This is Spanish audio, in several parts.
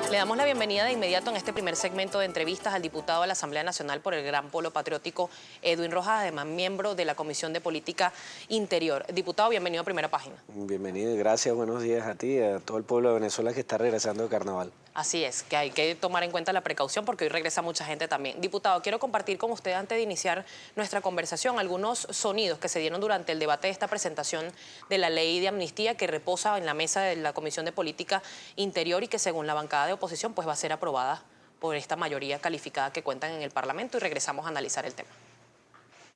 Le damos la bienvenida de inmediato en este primer segmento de entrevistas al diputado de la Asamblea Nacional por el Gran Polo Patriótico, Edwin Rojas, además miembro de la Comisión de Política Interior. Diputado, bienvenido a Primera Página. Bienvenido y gracias, buenos días a ti y a todo el pueblo de Venezuela que está regresando de carnaval. Así es, que hay que tomar en cuenta la precaución porque hoy regresa mucha gente también. Diputado, quiero compartir con usted antes de iniciar nuestra conversación algunos sonidos que se dieron durante el debate de esta presentación de la ley de amnistía que reposa en la mesa de la Comisión de Política Interior y que según la bancada de oposición pues va a ser aprobada por esta mayoría calificada que cuentan en el Parlamento, y regresamos a analizar el tema.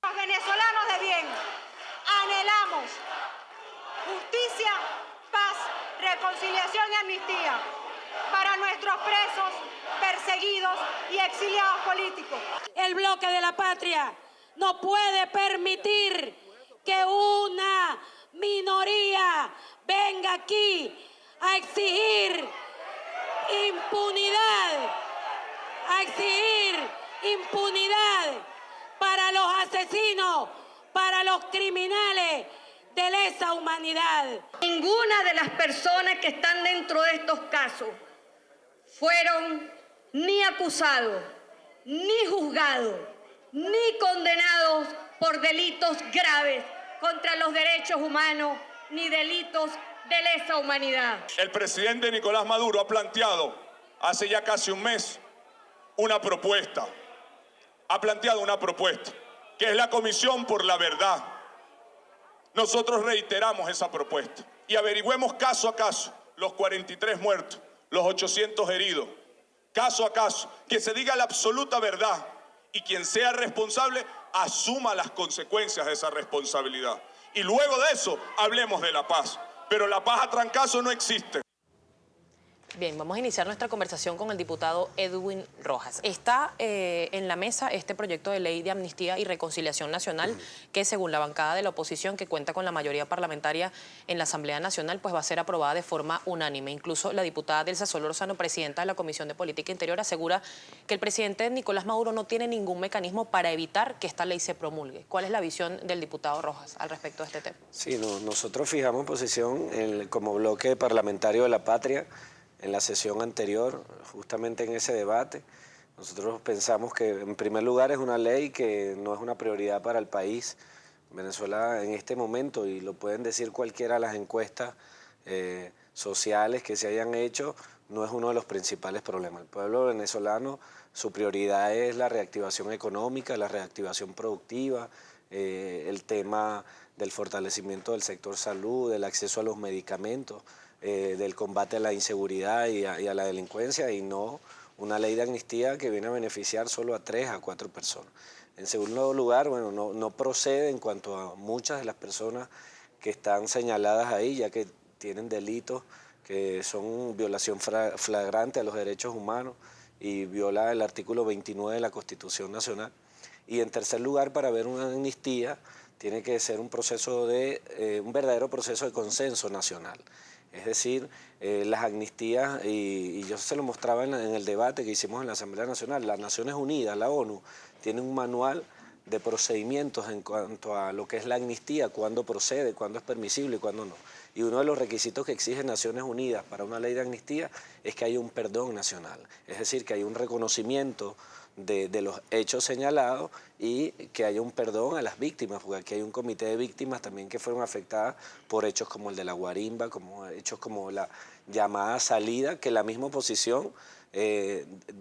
Los venezolanos de bien anhelamos justicia, paz, reconciliación y amnistía para nuestros presos, perseguidos y exiliados políticos. El bloque de la patria no puede permitir que una minoría venga aquí a exigir impunidad para los asesinos, para los criminales de lesa humanidad. Ninguna de las personas que están dentro de estos casos fueron ni acusados, ni juzgados, ni condenados por delitos graves contra los derechos humanos, ni delitos de lesa humanidad. El presidente Nicolás Maduro ha planteado hace ya casi un mes una propuesta. Ha planteado una propuesta, que es la Comisión por la Verdad. Nosotros reiteramos esa propuesta y averigüemos caso a caso los 43 muertos, los 800 heridos, caso a caso, que se diga la absoluta verdad y quien sea responsable asuma las consecuencias de esa responsabilidad. Y luego de eso hablemos de la paz, pero la paz a trancazo no existe. Bien, vamos a iniciar nuestra conversación con el diputado Edwin Rojas. Está en la mesa este proyecto de ley de amnistía y reconciliación nacional que, según la bancada de la oposición, que cuenta con la mayoría parlamentaria en la Asamblea Nacional, pues va a ser aprobada de forma unánime. Incluso la diputada Delsa Solórzano, presidenta de la Comisión de Política Interior, asegura que el presidente Nicolás Maduro no tiene ningún mecanismo para evitar que esta ley se promulgue. ¿Cuál es la visión del diputado Rojas al respecto de este tema? Sí, nosotros fijamos posición como bloque parlamentario de la patria. En la sesión anterior, justamente en ese debate, nosotros pensamos que en primer lugar es una ley que no es una prioridad para el país. Venezuela en este momento, y lo pueden decir cualquiera de las encuestas sociales que se hayan hecho, no es uno de los principales problemas. El pueblo venezolano, su prioridad es la reactivación económica, la reactivación productiva, el tema del fortalecimiento del sector salud, del acceso a los medicamentos, del combate a la inseguridad y a la delincuencia, y no una ley de amnistía que viene a beneficiar solo a 3 a 4 personas. En segundo lugar, bueno, no procede en cuanto a muchas de las personas que están señaladas ahí, ya que tienen delitos que son violación flagrante a los derechos humanos y viola el artículo 29 de la Constitución Nacional. Y en tercer lugar, para ver una amnistía, tiene que ser un verdadero proceso de consenso nacional. Es decir, las amnistías, y yo se lo mostraba en el debate que hicimos en la Asamblea Nacional, las Naciones Unidas, la ONU, tiene un manual de procedimientos en cuanto a lo que es la amnistía, cuándo procede, cuándo es permisible y cuándo no. Y uno de los requisitos que exige Naciones Unidas para una ley de amnistía es que haya un perdón nacional, es decir, que haya un reconocimiento de los hechos señalados y que haya un perdón a las víctimas, porque aquí hay un comité de víctimas también que fueron afectadas por hechos como el de la guarimba, como hechos como la llamada salida, que la misma oposición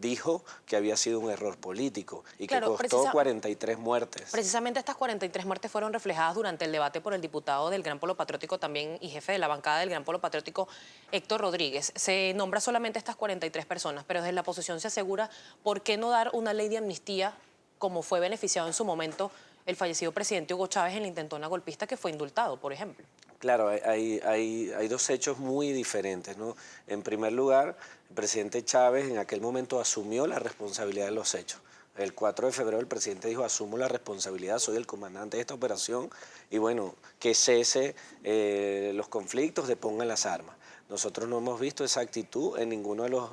dijo que había sido un error político y que costó 43 muertes. Precisamente estas 43 muertes fueron reflejadas durante el debate por el diputado del Gran Polo Patriótico también y jefe de la bancada del Gran Polo Patriótico, Héctor Rodríguez. Se nombra solamente estas 43 personas, pero desde la oposición se asegura por qué no dar una ley de amnistía como fue beneficiado en su momento el fallecido presidente Hugo Chávez en la intentona golpista que fue indultado, por ejemplo. Claro, hay dos hechos muy diferentes, ¿no? En primer lugar, el presidente Chávez en aquel momento asumió la responsabilidad de los hechos. El 4 de febrero el presidente dijo, asumo la responsabilidad, soy el comandante de esta operación y bueno, que cese los conflictos, depongan las armas. Nosotros no hemos visto esa actitud en ninguno de los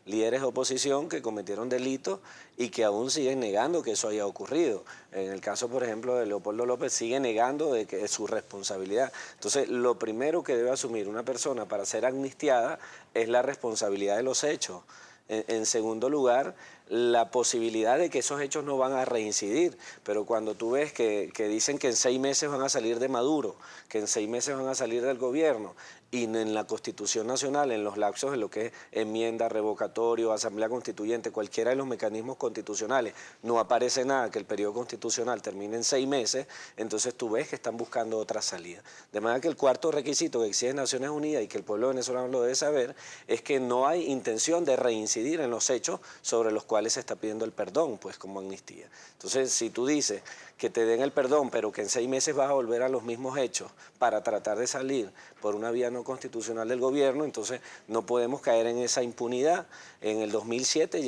líderes de oposición que cometieron delitos y que aún siguen negando que eso haya ocurrido. En el caso, por ejemplo, de Leopoldo López, sigue negando de que es su responsabilidad. Entonces, lo primero que debe asumir una persona para ser amnistiada es la responsabilidad de los hechos. En segundo lugar, la posibilidad de que esos hechos no van a reincidir. Pero cuando tú ves que dicen que en 6 meses van a salir de Maduro, que en 6 meses van a salir del gobierno, y en la Constitución Nacional, en los lapsos de lo que es enmienda, revocatorio, asamblea constituyente, cualquiera de los mecanismos constitucionales, no aparece nada que el periodo constitucional termine en 6 meses, entonces tú ves que están buscando otra salida. De manera que el cuarto requisito que exige Naciones Unidas y que el pueblo venezolano lo debe saber es que no hay intención de reincidir en los hechos sobre los cuales se está pidiendo el perdón, pues como amnistía. Entonces, si tú dices que te den el perdón, pero que en 6 meses vas a volver a los mismos hechos para tratar de salir por una vía no constitucional del gobierno, entonces no podemos caer en esa impunidad. En el 2007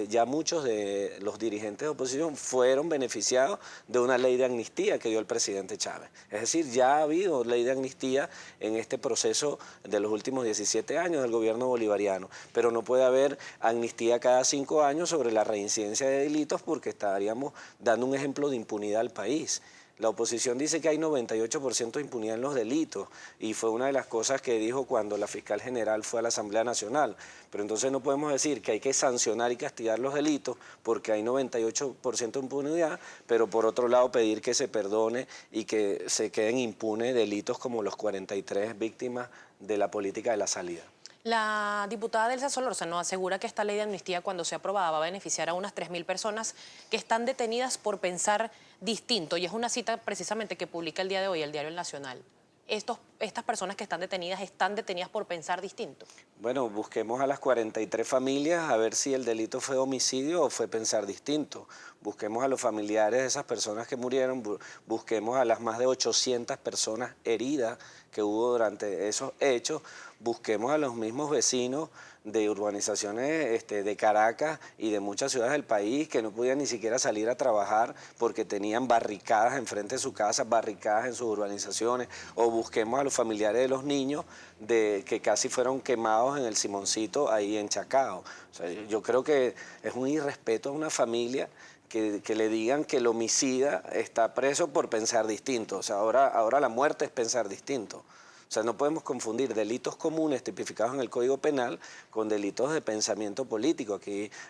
ya muchos de los dirigentes de oposición fueron beneficiados de una ley de amnistía que dio el presidente Chávez. Es decir, ya ha habido ley de amnistía en este proceso de los últimos 17 años del gobierno bolivariano, pero no puede haber amnistía cada 5 años sobre la reincidencia de delitos porque estaríamos dando un ejemplo de impunidad al país. La oposición dice que hay 98% de impunidad en los delitos y fue una de las cosas que dijo cuando la fiscal general fue a la Asamblea Nacional. Pero entonces no podemos decir que hay que sancionar y castigar los delitos porque hay 98% de impunidad, pero por otro lado pedir que se perdone y que se queden impunes delitos como los 43 víctimas de la política de la salida. La diputada Delsa Solórzano asegura que esta ley de amnistía, cuando sea aprobada, va a beneficiar a unas 3.000 personas que están detenidas por pensar distinto. Y es una cita precisamente que publica el día de hoy el Diario El Nacional. Estas personas que están detenidas por pensar distinto. Bueno, busquemos a las 43 familias a ver si el delito fue homicidio o fue pensar distinto. Busquemos a los familiares de esas personas que murieron, busquemos a las más de 800 personas heridas que hubo durante esos hechos, busquemos a los mismos vecinos de urbanizaciones de Caracas y de muchas ciudades del país que no podían ni siquiera salir a trabajar porque tenían barricadas enfrente de su casa, barricadas en sus urbanizaciones, o busquemos a los familiares de los niños que casi fueron quemados en el Simoncito ahí en Chacao. O sea, yo creo que es un irrespeto a una familia que le digan que el homicida está preso por pensar distinto. O sea, ahora la muerte es pensar distinto. O sea, no podemos confundir delitos comunes tipificados en el Código Penal con delitos de pensamiento político.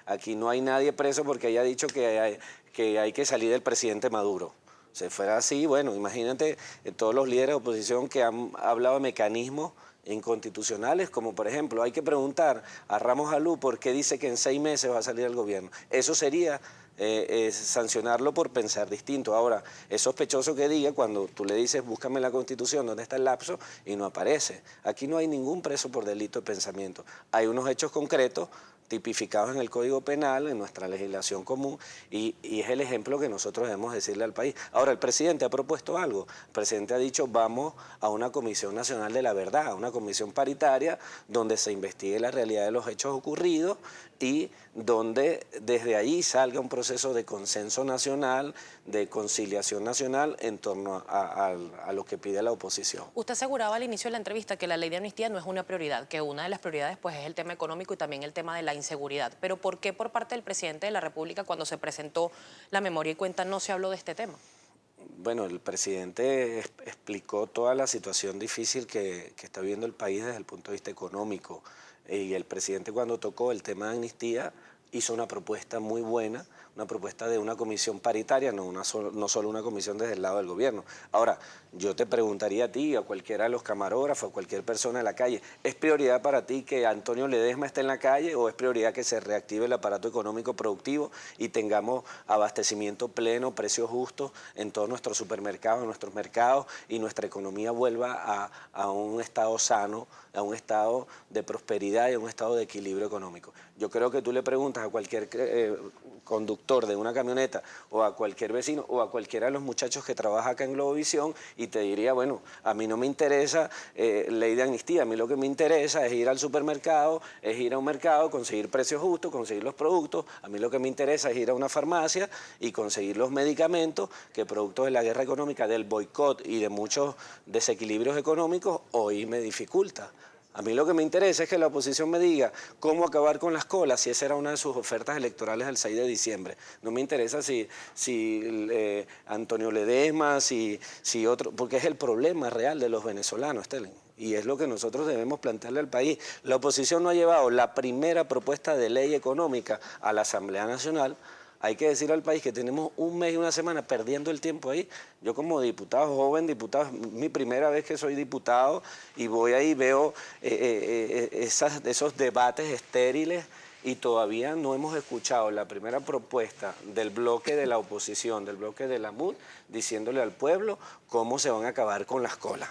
Aquí no hay nadie preso porque haya dicho que hay que salir del presidente Maduro. Si fuera así, bueno, imagínate todos los líderes de oposición que han hablado de mecanismos inconstitucionales, como por ejemplo, hay que preguntar a Ramos Alú por qué dice que en 6 meses va a salir el gobierno. Eso sería sancionarlo por pensar distinto. Ahora, es sospechoso que diga cuando tú le dices búscame en la Constitución dónde está el lapso y no aparece. Aquí no hay ningún preso por delito de pensamiento. Hay unos hechos concretos tipificados en el Código Penal, en nuestra legislación común, y es el ejemplo que nosotros debemos decirle al país. Ahora, el presidente ha propuesto algo. El presidente ha dicho, vamos a una Comisión Nacional de la Verdad, a una comisión paritaria donde se investigue la realidad de los hechos ocurridos y donde desde ahí salga un proceso de consenso nacional, de conciliación nacional en torno a lo que pide la oposición. Usted aseguraba al inicio de la entrevista que la ley de amnistía no es una prioridad, que una de las prioridades pues, es el tema económico y también el tema de la inseguridad. Pero ¿por qué por parte del presidente de la República, cuando se presentó la memoria y cuenta, no se habló de este tema? Bueno, el presidente explicó toda la situación difícil que está viviendo el país desde el punto de vista económico. Y el presidente, cuando tocó el tema de amnistía, hizo una propuesta muy buena, una propuesta de una comisión paritaria, no solo una comisión desde el lado del gobierno. Ahora, yo te preguntaría a ti, a cualquiera de los camarógrafos, a cualquier persona en la calle, ¿es prioridad para ti que Antonio Ledesma esté en la calle o es prioridad que se reactive el aparato económico productivo y tengamos abastecimiento pleno, precios justos en todos nuestros supermercados, en nuestros mercados y nuestra economía vuelva a un estado sano, a un estado de prosperidad y a un estado de equilibrio económico? Yo creo que tú le preguntas a cualquier conductor de una camioneta o a cualquier vecino o a cualquiera de los muchachos que trabaja acá en Globovisión y te diría, bueno, a mí no me interesa ley de amnistía, a mí lo que me interesa es ir al supermercado, es ir a un mercado, conseguir precios justos, conseguir los productos, a mí lo que me interesa es ir a una farmacia y conseguir los medicamentos que producto de la guerra económica, del boicot y de muchos desequilibrios económicos, hoy me dificulta. A mí lo que me interesa es que la oposición me diga cómo acabar con las colas, si esa era una de sus ofertas electorales del 6 de diciembre. No me interesa si Antonio Ledesma, si otro, porque es el problema real de los venezolanos, Estelen. Y es lo que nosotros debemos plantearle al país. La oposición no ha llevado la primera propuesta de ley económica a la Asamblea Nacional. Hay que decir al país que tenemos un mes y una semana perdiendo el tiempo ahí. Yo como diputado joven, diputado, mi primera vez que soy diputado y voy ahí y veo esos debates estériles y todavía no hemos escuchado la primera propuesta del bloque de la oposición, del bloque de la MUD, diciéndole al pueblo cómo se van a acabar con las colas.